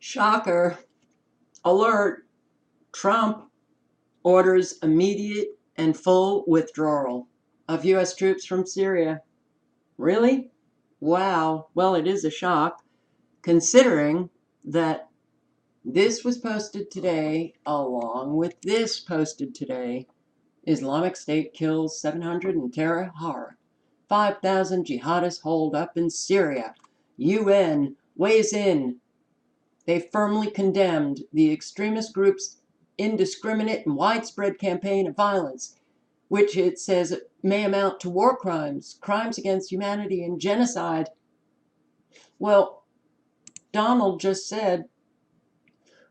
Shocker. Alert. Trump orders immediate and full withdrawal of U.S. troops from Syria. Really? Wow. Well, it is a shock, considering that this was posted today along with this posted today. Islamic State kills 700 in terror horror. 5,000 jihadists hold up in Syria. UN weighs in. They firmly condemned the extremist group's indiscriminate and widespread campaign of violence, which it says may amount to war crimes, crimes against humanity, and genocide. Well, Donald just said,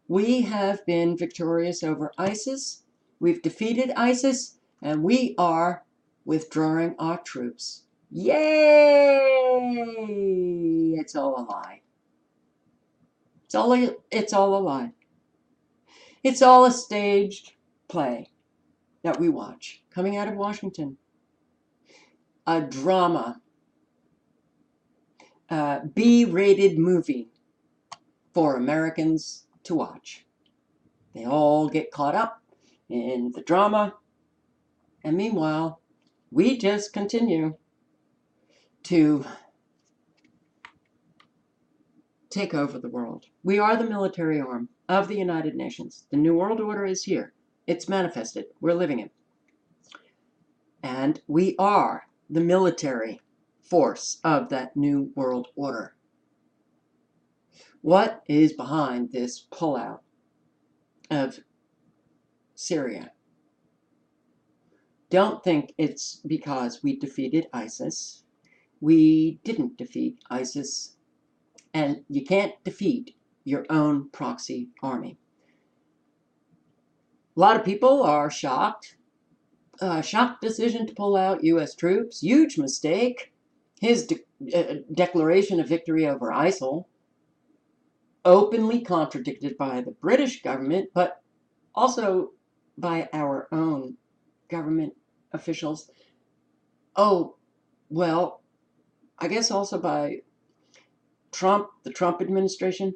we have been victorious over ISIS, we've defeated ISIS, and we are withdrawing our troops. Yay! It's all a lie. It's all a lie. It's all a staged play that we watch coming out of Washington. A drama, B-rated movie for Americans to watch. They all get caught up in the drama, and meanwhile, we just continue to take over the world. We are the military arm of the United Nations. The New World Order is here. It's manifested. We're living it. And we are the military force of that New World Order. What is behind this pullout of Syria? Don't think it's because we defeated ISIS. We didn't defeat ISIS. And you can't defeat your own proxy army. A lot of people are shocked. Shocked decision to pull out U.S. troops. Huge mistake. His declaration of victory over ISIL, openly contradicted by the British government, but also by our own government officials. Oh, well, I guess also by Trump, the Trump administration,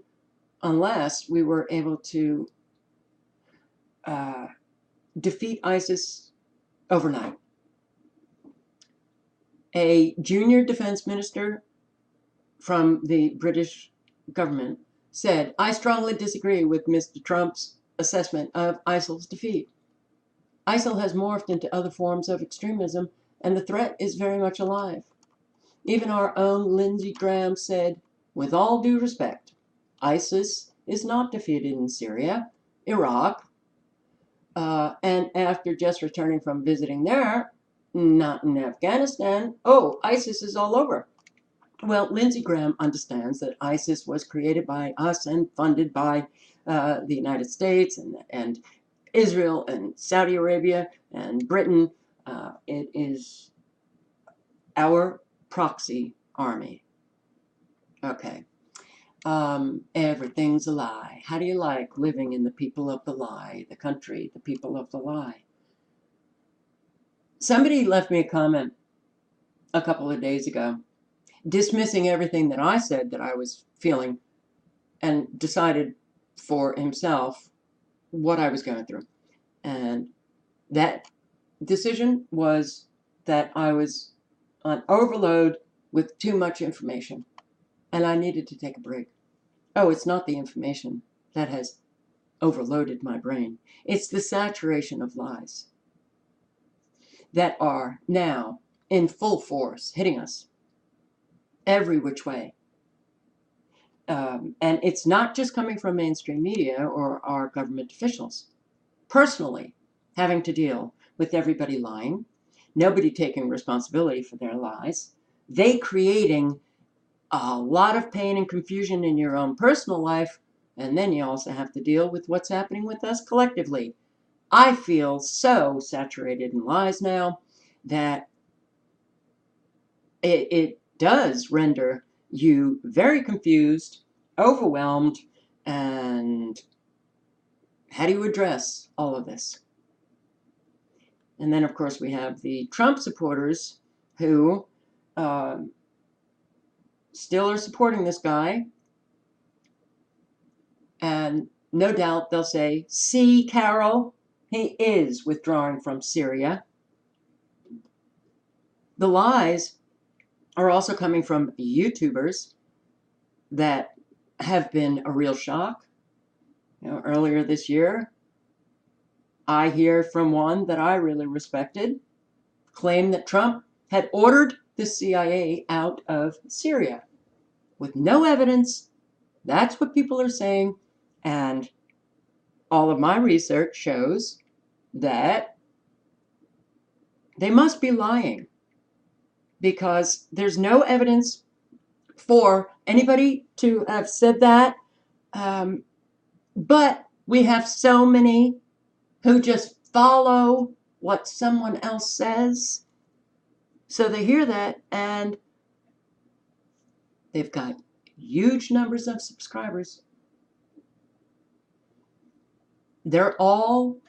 unless we were able to defeat ISIS overnight. A junior defense minister from the British government said, I strongly disagree with Mr. Trump's assessment of ISIL's defeat. ISIL has morphed into other forms of extremism, and the threat is very much alive. Even our own Lindsey Graham said, with all due respect, ISIS is not defeated in Syria, Iraq, and after just returning from visiting there, not in Afghanistan, oh, ISIS is all over. Well, Lindsey Graham understands that ISIS was created by us and funded by the United States and Israel and Saudi Arabia and Britain. It is our proxy army. Okay. Everything's a lie. How do you like living in the people of the lie? The country, the people of the lie. Somebody left me a comment a couple of days ago, dismissing everything that I said that I was feeling, and decided for himself what I was going through. And that decision was that I was on overload with too much information, and I needed to take a break. Oh, it's not the information that has overloaded my brain. It's the saturation of lies that are now in full force hitting us every which way. And it's not just coming from mainstream media or our government officials. Personally, having to deal with everybody lying, nobody taking responsibility for their lies, they creating a lot of pain and confusion in your own personal life, and then you also have to deal with what's happening with us collectively. I feel so saturated in lies now that it does render you very confused, overwhelmed, and how do you address all of this? And then, of course, we have the Trump supporters who still are supporting this guy. And no doubt they'll say, see, Carol, he is withdrawing from Syria. The lies are also coming from YouTubers that have been a real shock. Earlier this year, I hear from one that I really respected claim that Trump had ordered the CIA out of Syria with no evidence. That's what people are saying. And all of my research shows that they must be lying because there's no evidence for anybody to have said that. But we have so many who just follow what someone else says. So they hear that and they've got huge numbers of subscribers. They're all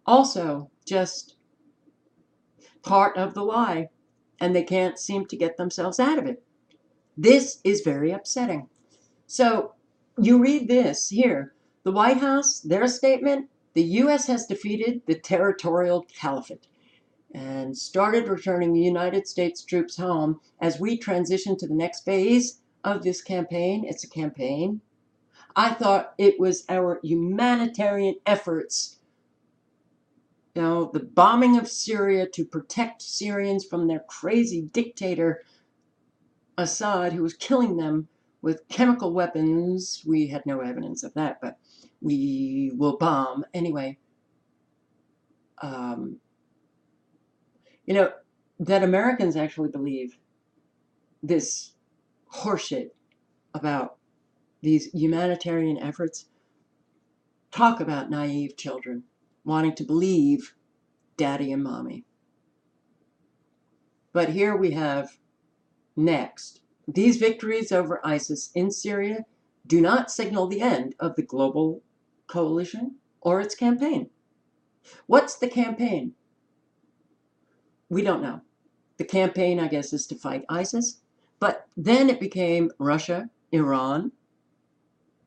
also just part of the lie, and they can't seem to get themselves out of it. This is very upsetting. So you read this here. The White House, their statement, the U.S. has defeated the territorial caliphate and started returning the United States troops home as we transition to the next phase of this campaign. It's a campaign. I thought it was our humanitarian efforts, the bombing of Syria to protect Syrians from their crazy dictator Assad, who was killing them with chemical weapons. We had no evidence of that, but we will bomb anyway. That Americans actually believe this horseshit about these humanitarian efforts. Talk about naive children wanting to believe daddy and mommy. But here we have next. These victories over ISIS in Syria do not signal the end of the global coalition or its campaign. What's the campaign? We don't know. The campaign, I guess, is to fight ISIS. But then it became Russia, Iran.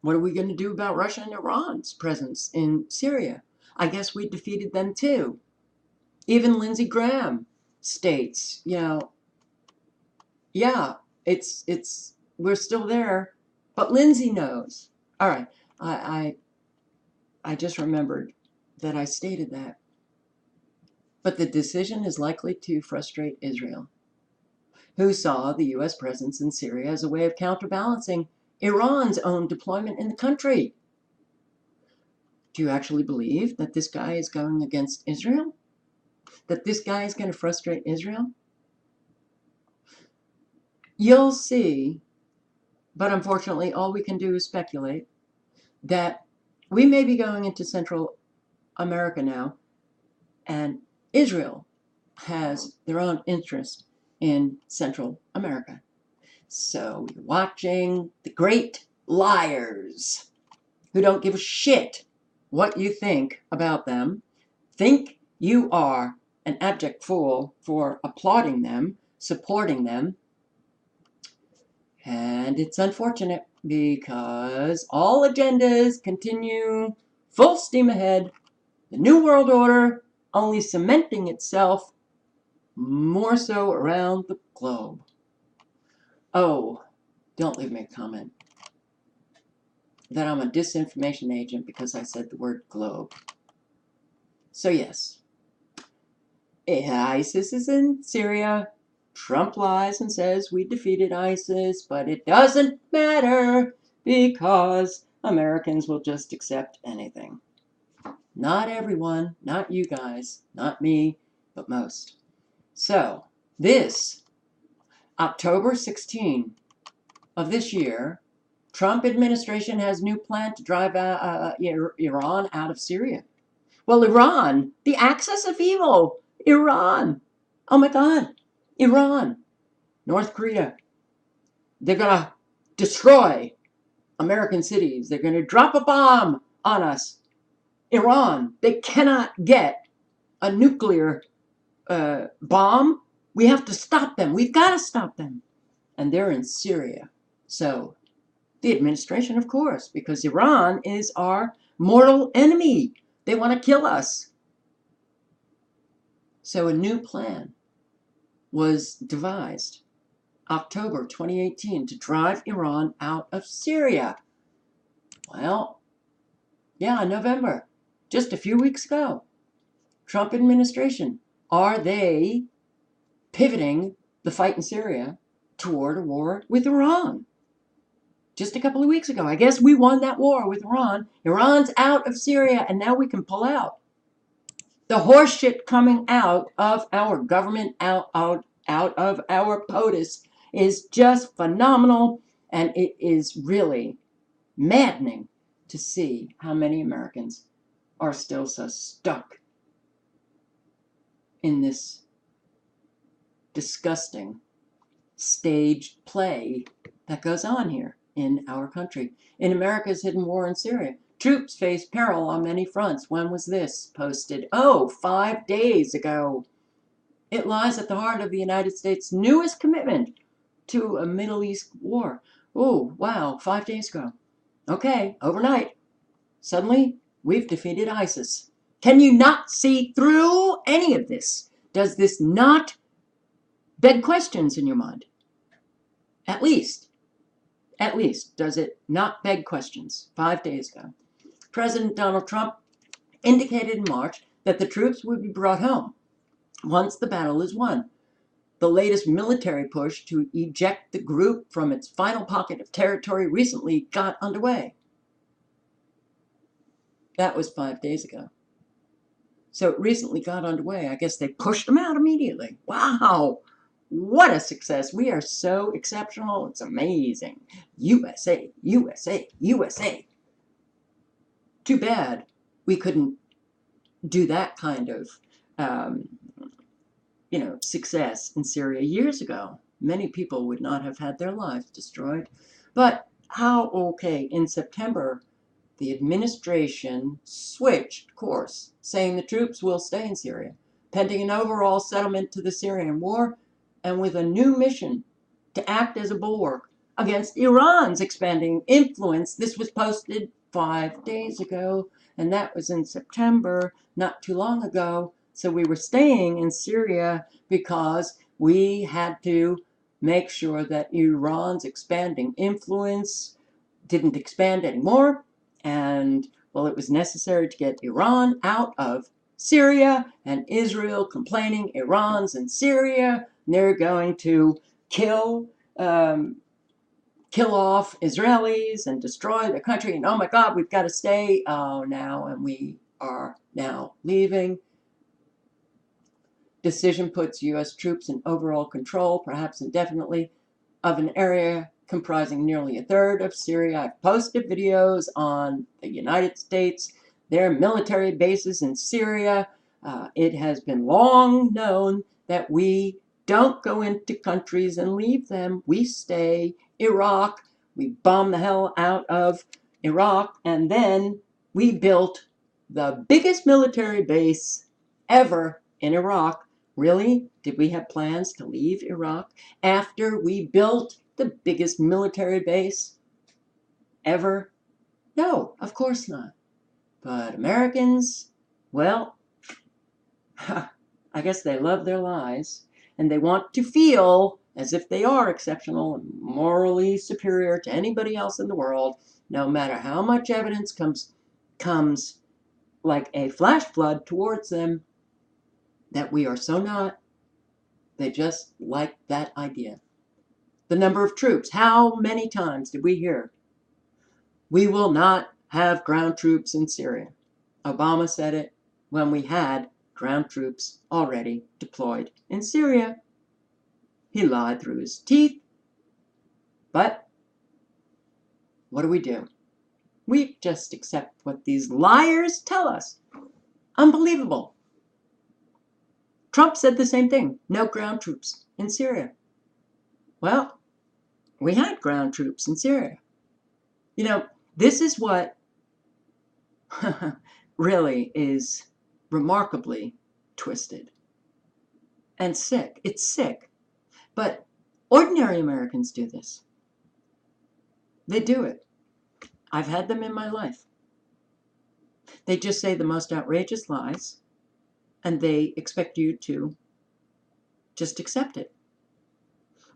What are we going to do about Russia and Iran's presence in Syria? I guess we defeated them too. Even Lindsey Graham states, yeah, we're still there, but Lindsey knows. All right, I just remembered that I stated that. But the decision is likely to frustrate Israel, who saw the U.S. presence in Syria as a way of counterbalancing Iran's own deployment in the country. Do you actually believe that this guy is going against Israel? That this guy is going to frustrate Israel? You'll see, but unfortunately all we can do is speculate, that we may be going into Central America now, and Israel has their own interest in Central America. So you're watching the great liars who don't give a shit what you think about them, think you are an abject fool for applauding them, supporting them. And it's unfortunate because all agendas continue full steam ahead. The New World Order only cementing itself more so around the globe. Oh, don't leave me a comment that I'm a disinformation agent because I said the word globe. So yes, ISIS is in Syria. Trump lies and says we defeated ISIS, but it doesn't matter because Americans will just accept anything. Not everyone, not you guys, not me, but most. So this October 16 of this year, Trump administration has new plan to drive Iran out of Syria. Well, Iran, the axis of evil, Iran. Oh my God, Iran, North Korea. They're going to destroy American cities. They're going to drop a bomb on us. Iran, they cannot get a nuclear bomb. We have to stop them. We've got to stop them. And they're in Syria. So The administration, of course, because Iran is our mortal enemy. They want to kill us. So a new plan was devised October 2018 to drive Iran out of Syria. Well, yeah, November, just a few weeks ago. Trump administration, are they pivoting the fight in Syria toward a war with Iran? Just a couple of weeks ago, I guess we won that war with Iran. Iran's out of Syria, and now we can pull out. The horseshit coming out of our government, out of our POTUS, is just phenomenal, and it is really maddening to see how many Americans are still so stuck in this disgusting staged play that goes on here in our country. In America's hidden war in Syria, troops face peril on many fronts. When was this posted? Oh, 5 days ago. It lies at the heart of the United States' newest commitment to a Middle East war. Oh, wow, 5 days ago. Okay, overnight, suddenly we've defeated ISIS. Can you not see through any of this? Does this not beg questions in your mind? At least, does it not beg questions? 5 days ago, President Donald Trump indicated in March that the troops would be brought home once the battle is won. The latest military push to eject the group from its final pocket of territory recently got underway. That was 5 days ago. So it recently got underway. I guess they pushed them out immediately. Wow. What a success. We are so exceptional. It's amazing. USA, USA, USA. Too bad we couldn't do that kind of, success in Syria years ago. Many people would not have had their lives destroyed. But in September, the administration switched course, saying the troops will stay in Syria, pending an overall settlement to the Syrian war, and with a new mission to act as a bulwark against Iran's expanding influence. This was posted 5 days ago, and that was in September, not too long ago. So we were staying in Syria because we had to make sure that Iran's expanding influence didn't expand anymore. And, well, it was necessary to get Iran out of Syria, and Israel complaining Iran's in Syria. They're going to kill off Israelis and destroy the country. And oh my God, we've got to stay now, and we are now leaving. Decision puts U.S. troops in overall control, perhaps indefinitely, of an area comprising nearly a third of Syria. I've posted videos on the United States, their military bases in Syria. It has been long known that we don't go into countries and leave them. We stay. Iraq, we bombed the hell out of Iraq, and then we built the biggest military base ever in Iraq. Really? Did we have plans to leave Iraq after we built the biggest military base ever? No, of course not. But Americans, well, I guess they love their lies, and they want to feel as if they are exceptional and morally superior to anybody else in the world, no matter how much evidence comes like a flash flood towards them that we are so not. They just like that idea. The number of troops. How many times did we hear, we will not have ground troops in Syria? Obama said it when we had ground troops already deployed in Syria. He lied through his teeth. But what do? We just accept what these liars tell us. Unbelievable. Trump said the same thing. No ground troops in Syria. Well, we had ground troops in Syria. This is what really is remarkably twisted and sick. It's sick. But ordinary Americans do this. They do it. I've had them in my life. They just say the most outrageous lies, and they expect you to just accept it.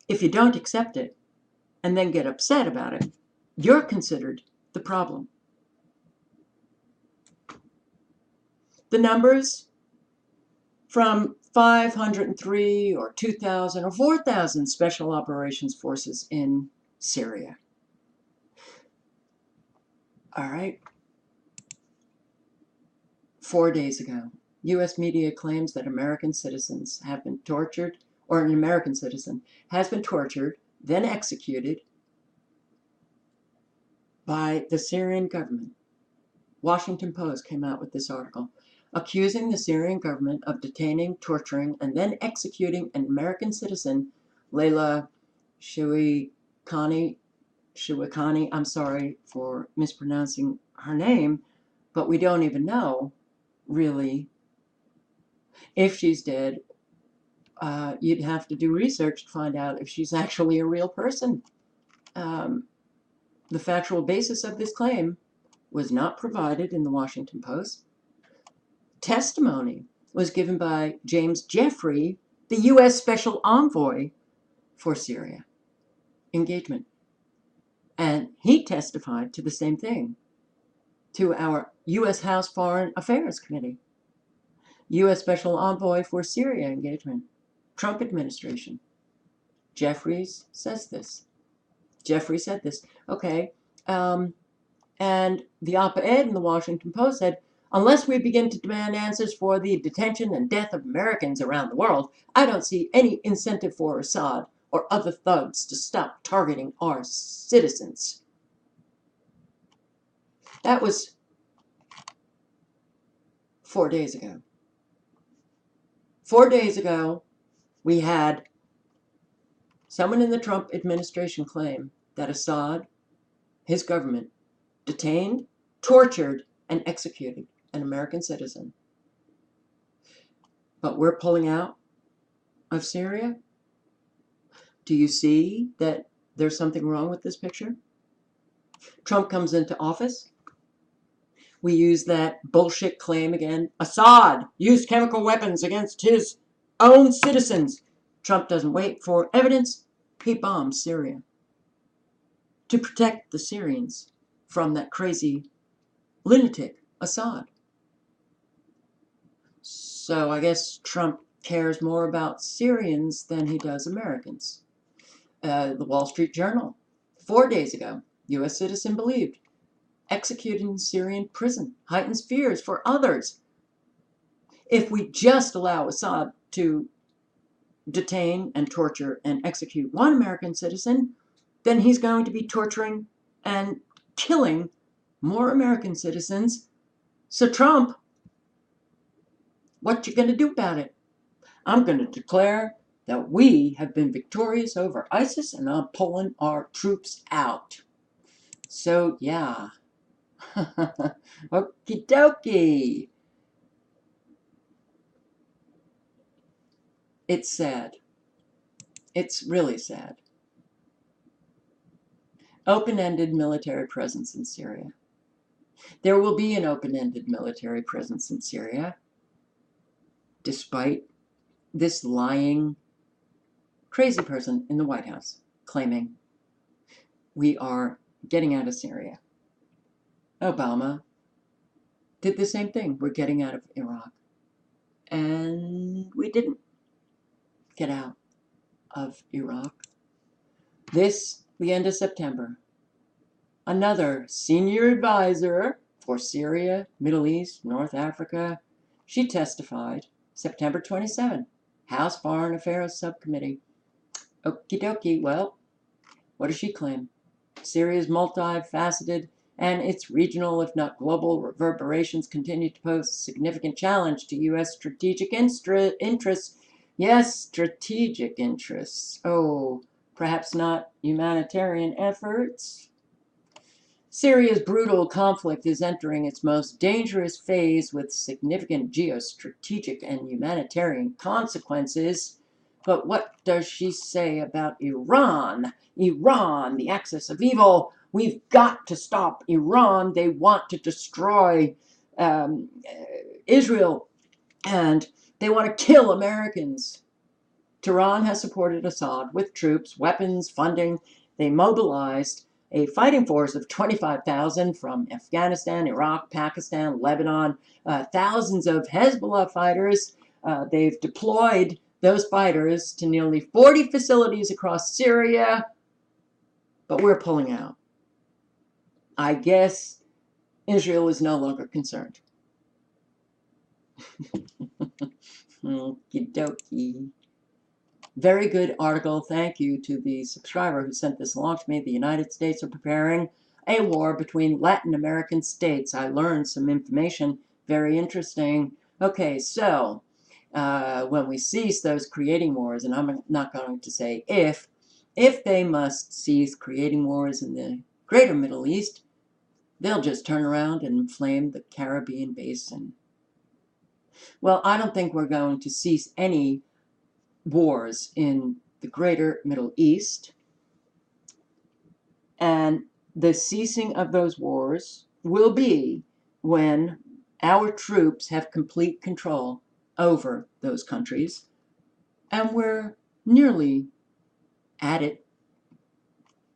If you don't accept it and then get upset about it, you're considered the problem. The numbers from 503 or 2,000 or 4,000 special operations forces in Syria. All right. 4 days ago, U.S. media claims that American citizens have been tortured, or an American citizen has been tortured, then executed by the Syrian government. Washington Post came out with this article, accusing the Syrian government of detaining, torturing, and then executing an American citizen, Layla Shawikani. I'm sorry for mispronouncing her name, but we don't even know, really, if she's dead. You'd have to do research to find out if she's actually a real person. The factual basis of this claim was not provided in the Washington Post. Testimony was given by James Jeffrey, the U.S. Special Envoy for Syria engagement. And he testified to the same thing to our U.S. House Foreign Affairs Committee. U.S. Special Envoy for Syria engagement, Trump administration. Jeffries says this. Jeffrey said this. Okay. And the op-ed in the Washington Post said, unless we begin to demand answers for the detention and death of Americans around the world, I don't see any incentive for Assad or other thugs to stop targeting our citizens. That was 4 days ago. 4 days ago, we had someone in the Trump administration claim that Assad, his government, detained, tortured, and executed an American citizen. But we're pulling out of Syria? Do you see that there's something wrong with this picture? Trump comes into office. We use that bullshit claim again. Assad used chemical weapons against his own citizens. Trump doesn't wait for evidence. He bombs Syria to protect the Syrians from that crazy lunatic, Assad. So I guess Trump cares more about Syrians than he does Americans. The Wall Street Journal, 4 days ago, U.S. citizen believed, executed in Syrian prison, heightens fears for others. If we just allow Assad to detain and torture and execute one American citizen, then he's going to be torturing and killing more American citizens. So Trump, what you going to do about it? I'm going to declare that we have been victorious over ISIS and I'm pulling our troops out. So yeah. Okie dokie. It's sad. It's really sad. Open-ended military presence in Syria. There will be an open-ended military presence in Syria, despite this lying, crazy person in the White House claiming we are getting out of Syria. Obama did the same thing. We're getting out of Iraq. And we didn't get out of Iraq. The end of September, another senior advisor for Syria, Middle East, North Africa, she testified September 27, House Foreign Affairs Subcommittee. Okie dokie, well, what does she claim? Syria is multifaceted and its regional, if not global, reverberations continue to pose a significant challenge to U.S. strategic interests. Yes, strategic interests. Oh, perhaps not humanitarian efforts. Syria's brutal conflict is entering its most dangerous phase with significant geostrategic and humanitarian consequences. But what does she say about Iran? Iran, the axis of evil. We've got to stop Iran. They want to destroy Israel, and they want to kill Americans. Tehran has supported Assad with troops, weapons, funding. They mobilized a fighting force of 25,000 from Afghanistan, Iraq, Pakistan, Lebanon, thousands of Hezbollah fighters. They've deployed those fighters to nearly 40 facilities across Syria, but we're pulling out. I guess Israel is no longer concerned. Okie dokie. Very good article. Thank you to the subscriber who sent this along to me. The United States are preparing a war between Latin American states. I learned some information. Very interesting. Okay, so when we cease those creating wars, and I'm not going to say if they must cease creating wars in the greater Middle East, they'll just turn around and inflame the Caribbean basin. Well, I don't think we're going to cease any wars in the greater Middle East. And the ceasing of those wars will be when our troops have complete control over those countries. And we're nearly at it.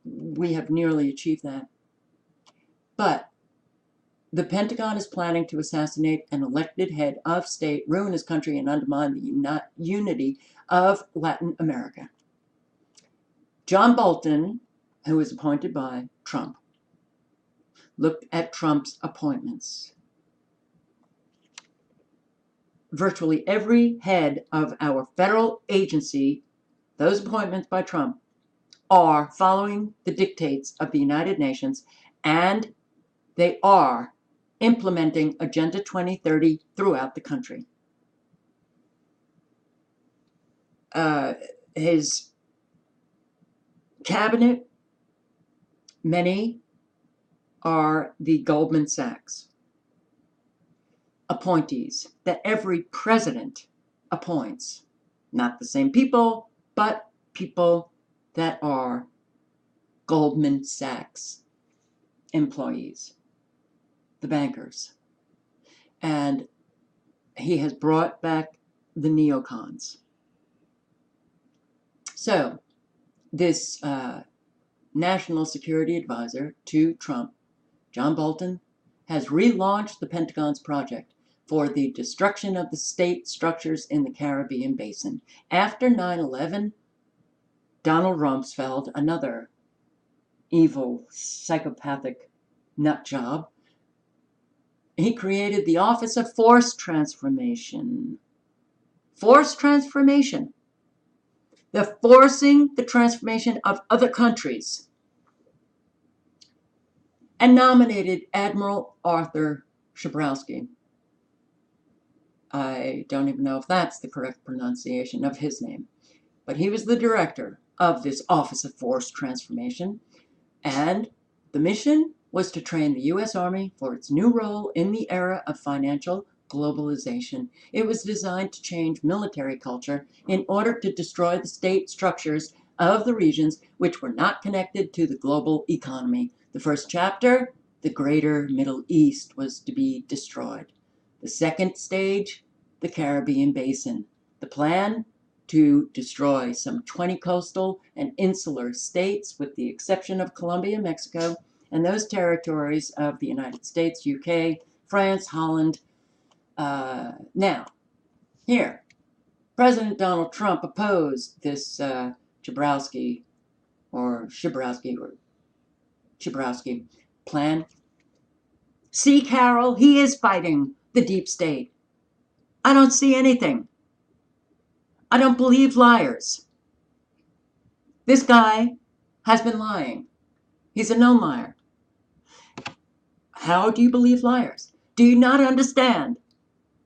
We have nearly achieved that. But the Pentagon is planning to assassinate an elected head of state, ruin his country, and undermine the unity of Latin America. John Bolton, who was appointed by Trump, looked at Trump's appointments. Virtually every head of our federal agency, those appointments by Trump, are following the dictates of the United Nations, and they are implementing Agenda 2030 throughout the country. His cabinet, many are the Goldman Sachs appointees that every president appoints. Not the same people, but people that are Goldman Sachs employees, the bankers. And he has brought back the neocons. So this national security advisor to Trump, John Bolton, has relaunched the Pentagon's project for the destruction of the state structures in the Caribbean basin. After 9/11, Donald Rumsfeld, another evil, psychopathic nut job, he created the Office of Force Transformation. Force transformation. They're forcing the transformation of other countries. And nominated Admiral Arthur Schabrowski. I don't even know if that's the correct pronunciation of his name. But he was the director of this Office of Force Transformation. And the mission was to train the U.S. Army for its new role in the era of financial globalization. It was designed to change military culture in order to destroy the state structures of the regions which were not connected to the global economy. The first chapter, the greater Middle East, was to be destroyed. The second stage, the Caribbean basin. The plan, to destroy some 20 coastal and insular states, with the exception of Colombia, Mexico, and those territories of the United States, UK, France, Holland. Now, here, President Donald Trump opposed this Schabrowski plan. See, Carol, he is fighting the deep state. I don't see anything. I don't believe liars. This guy has been lying. He's a known liar. How do you believe liars? Do you not understand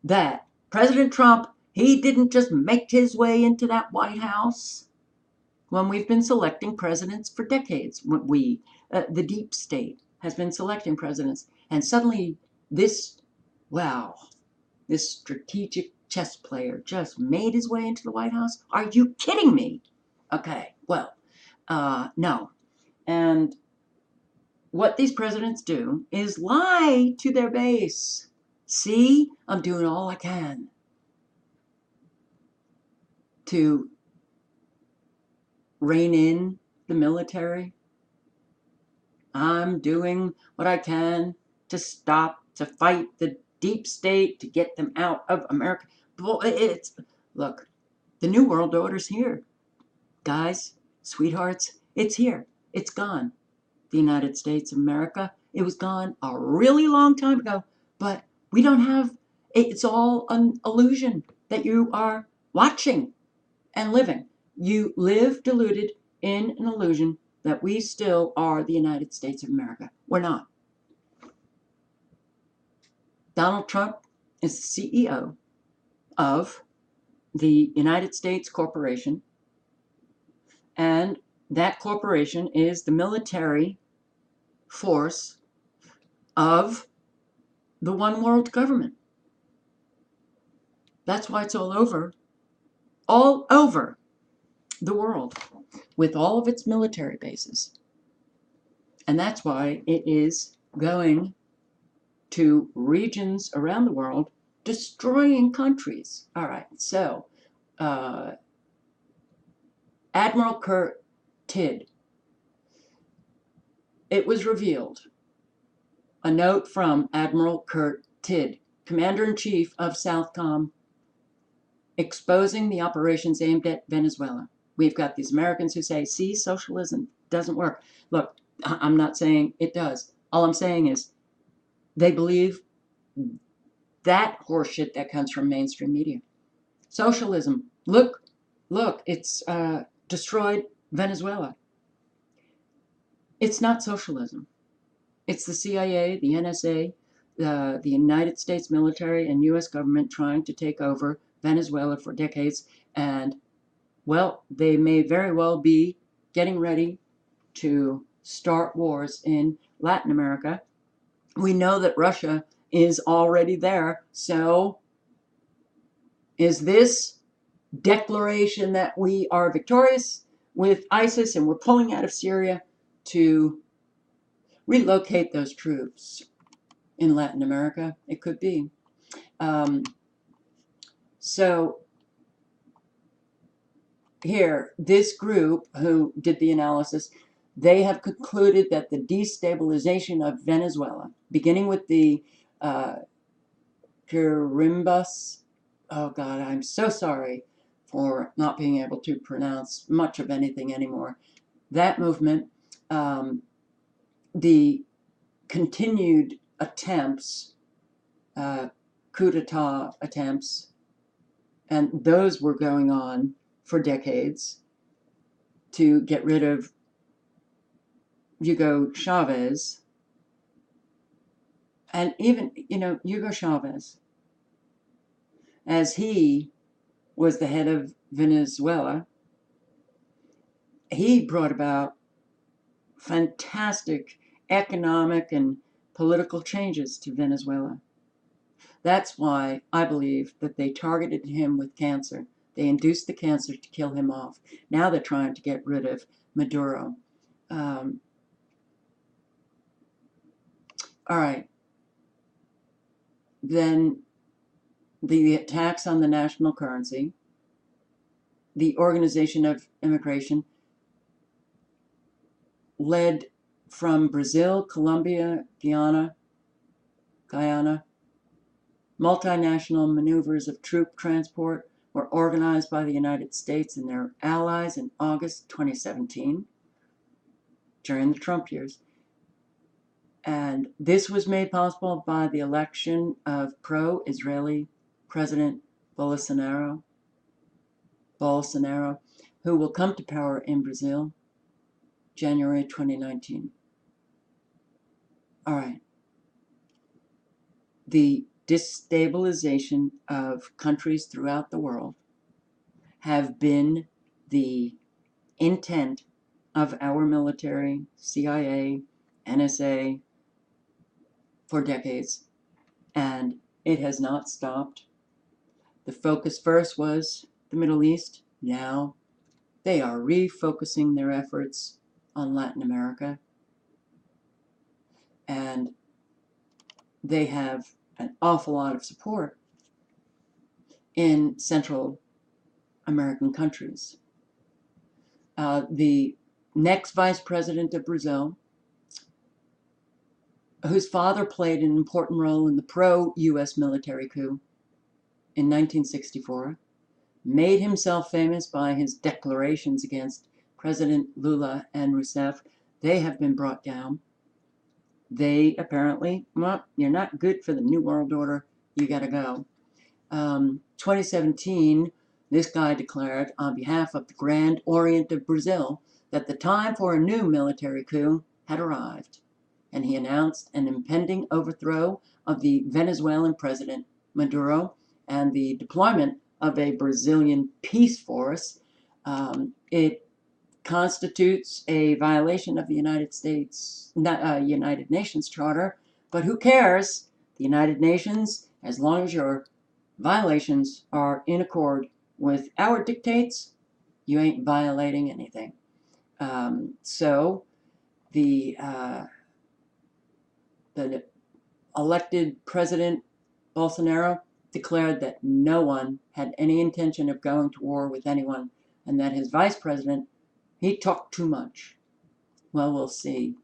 that President Trump, he didn't just make his way into that White House when we've been selecting presidents for decades? The deep state has been selecting presidents, and suddenly this strategic chess player just made his way into the White House? Are you kidding me? Okay, well, no. And what these presidents do is lie to their base. See, I'm doing all I can to rein in the military. I'm doing what I can to fight the deep state, to get them out of America. Look, the New World Order's here. Guys, sweethearts, it's here. It's gone. The United States of America, it was gone a really long time ago, but we don't have, it's all an illusion that you are watching and living. You live deluded in an illusion that we still are the United States of America. We're not. Donald Trump is the CEO of the United States Corporation, and that corporation is the military force of the one world government. That's why it's all over the world, with all of its military bases. And that's why it is going to regions around the world, destroying countries. All right, so Admiral Kurt Tidd, it was revealed, a note from Admiral Kurt Tidd, Commander-in-Chief of Southcom, exposing the operations aimed at Venezuela. We've got these Americans who say, see, socialism doesn't work. Look, I'm not saying it does. All I'm saying is they believe that horseshit that comes from mainstream media. Socialism, look, it's destroyed Venezuela. It's not socialism. It's the CIA, the NSA, the United States military and U.S. government trying to take over Venezuela for decades. And, well, they may very well be getting ready to start wars in Latin America. We know that Russia is already there. So is this declaration that we are victorious with ISIS and we're pulling out of Syria to relocate those troops in Latin America? It could be. So here, this group who did the analysis, they have concluded that the destabilization of Venezuela, beginning with the Carimbas, oh God, I'm so sorry for not being able to pronounce much of anything anymore. That movement, the continued attempts, coup d'etat attempts, and those were going on for decades to get rid of Hugo Chavez. And even, Hugo Chavez, as he was the head of Venezuela, he brought about fantastic economic and political changes to Venezuela. That's why I believe that they targeted him with cancer. They induced the cancer to kill him off. Now they're trying to get rid of Maduro. All right. Then the attacks on the national currency, the Organization of Immigration, led from Brazil, Colombia, Guyana, multinational maneuvers of troop transport were organized by the United States and their allies in August 2017, during the Trump years. And this was made possible by the election of pro-Israeli President Bolsonaro, who will come to power in Brazil January 2019. All right. The destabilization of countries throughout the world have been the intent of our military, CIA, NSA, for decades, and it has not stopped. The focus first was the Middle East. Now they are refocusing their efforts on Latin America. and they have an awful lot of support in Central American countries. The next vice president of Brazil, whose father played an important role in the pro-US military coup in 1964, made himself famous by his declarations against President Lula and Rousseff. They have been brought down. They apparently, well, you're not good for the New World Order, you gotta go. 2017, this guy declared on behalf of the Grand Orient of Brazil that the time for a new military coup had arrived, and he announced an impending overthrow of the Venezuelan president Maduro and the deployment of a Brazilian peace force. It constitutes a violation of the United Nations Charter, but who cares? The United Nations, as long as your violations are in accord with our dictates, you ain't violating anything. So the elected president Bolsonaro declared that no one had any intention of going to war with anyone, and that his vice president, he talked too much. Well, we'll see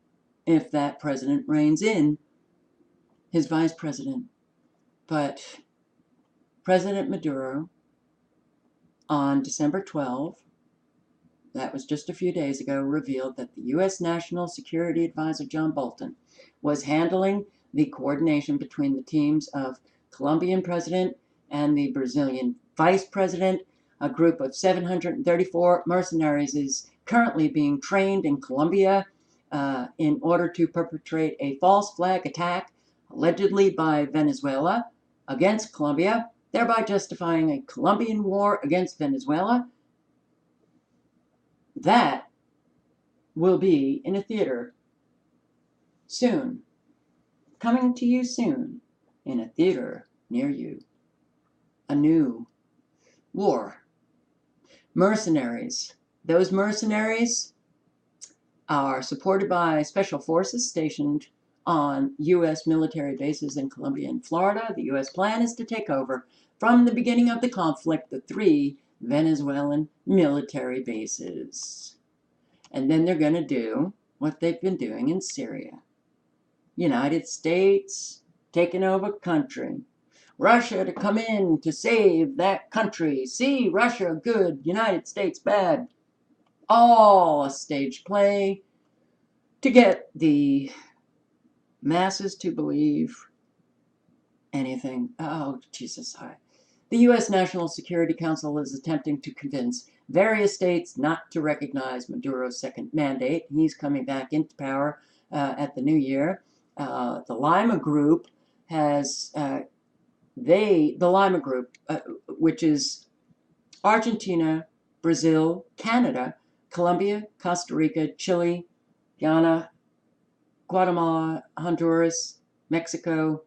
if that president reins in his vice president. But President Maduro, on December 12, that was just a few days ago, revealed that the U.S. National Security Advisor John Bolton was handling the coordination between the teams of Colombian president and the Brazilian vice president. A group of 734 mercenaries is currently being trained in Colombia in order to perpetrate a false flag attack, allegedly by Venezuela, against Colombia, thereby justifying a Colombian war against Venezuela. That will be in a theater soon. Coming to you soon in a theater near you. A new war. Mercenaries. Those mercenaries are supported by special forces stationed on U.S. military bases in Colombia and Florida. The U.S. plan is to take over, from the beginning of the conflict, the 3 Venezuelan military bases. And then they're going to do what they've been doing in Syria. United States taking over country. Russia to come in to save that country. See, Russia good, United States bad. All a stage play to get the masses to believe anything. Oh, Jesus. The U.S. National Security Council is attempting to convince various states not to recognize Maduro's second mandate. He's coming back into power at the new year. The Lima Group has, the Lima Group, which is Argentina, Brazil, Canada, Colombia, Costa Rica, Chile, Guyana, Guatemala, Honduras, Mexico,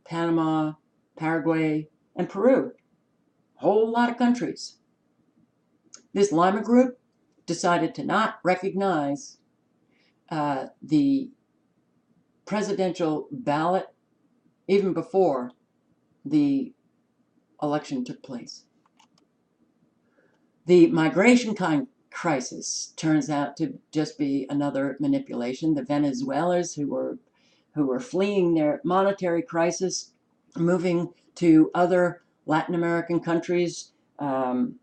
Panama, Paraguay, and Peru. A whole lot of countries. This Lima Group decided to not recognize the presidential ballot even before the election took place. The migration crisis turns out to just be another manipulation. The Venezuelans who were fleeing their monetary crisis, moving to other Latin American countries to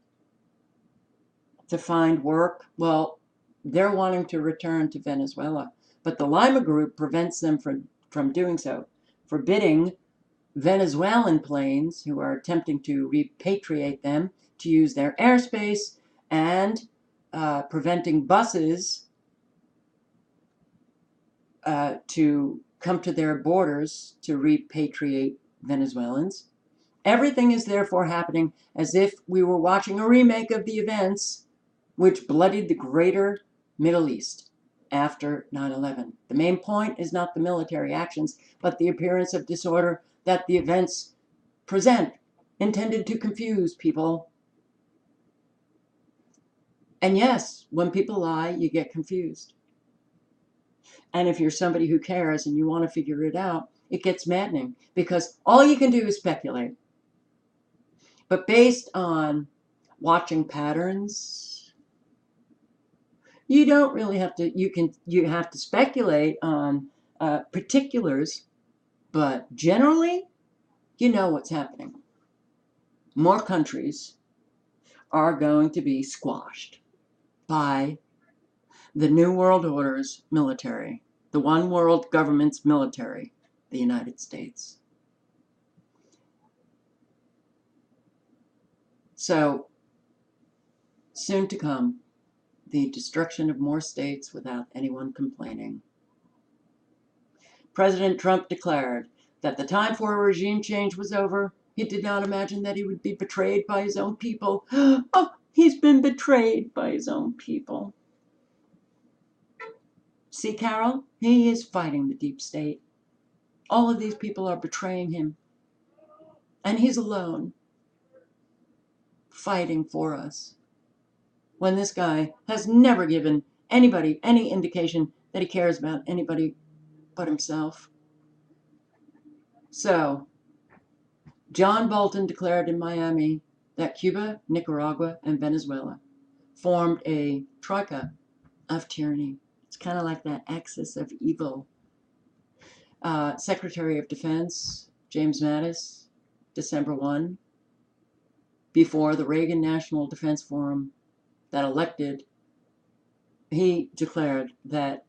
find work, well, they're wanting to return to Venezuela. But the Lima Group prevents them from doing so, forbidding Venezuelan planes who are attempting to repatriate them to use their airspace, and preventing buses to come to their borders to repatriate Venezuelans. Everything is therefore happening as if we were watching a remake of the events which bloodied the greater Middle East after 9/11. The main point is not the military actions, but the appearance of disorder that the events present, intended to confuse people. And yes, when people lie, you get confused. And if you're somebody who cares and you want to figure it out, it gets maddening because all you can do is speculate. But based on watching patterns, you don't really have to, you have to speculate on particulars, but generally, you know what's happening. More countries are going to be squashed by the New World Order's military, the one world government's military, the United States. So, soon to come, the destruction of more states without anyone complaining. President Trump declared that the time for a regime change was over. He did not imagine that he would be betrayed by his own people. Oh, he's been betrayed by his own people. See, Carol, he is fighting the deep state. All of these people are betraying him. And he's alone, fighting for us. When this guy has never given anybody any indication that he cares about anybody but himself. So, John Bolton declared in Miami that Cuba, Nicaragua, and Venezuela formed a troika of tyranny. It's kind of like that axis of evil. Secretary of Defense James Mattis, December 1, before the Reagan National Defense Forum that elected, he declared that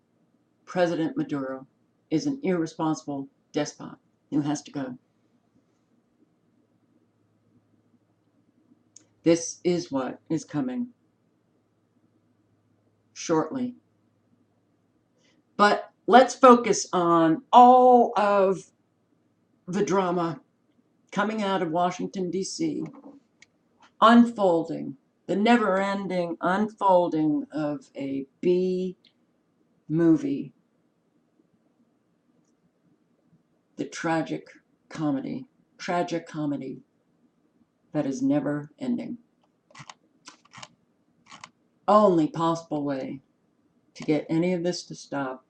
President Maduro is an irresponsible despot who has to go. This is what is coming shortly. But let's focus on all of the drama coming out of Washington, D.C., unfolding, the never-ending unfolding of a B movie, the tragic comedy that is never ending. Only possible way to get any of this to stop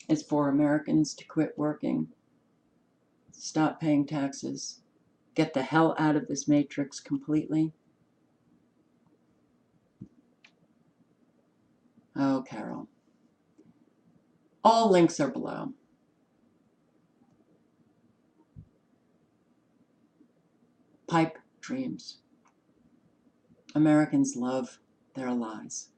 is for Americans to quit working, stop paying taxes, get the hell out of this matrix completely. Oh, Carol. All links are below. Pipe dreams. Americans love their lies.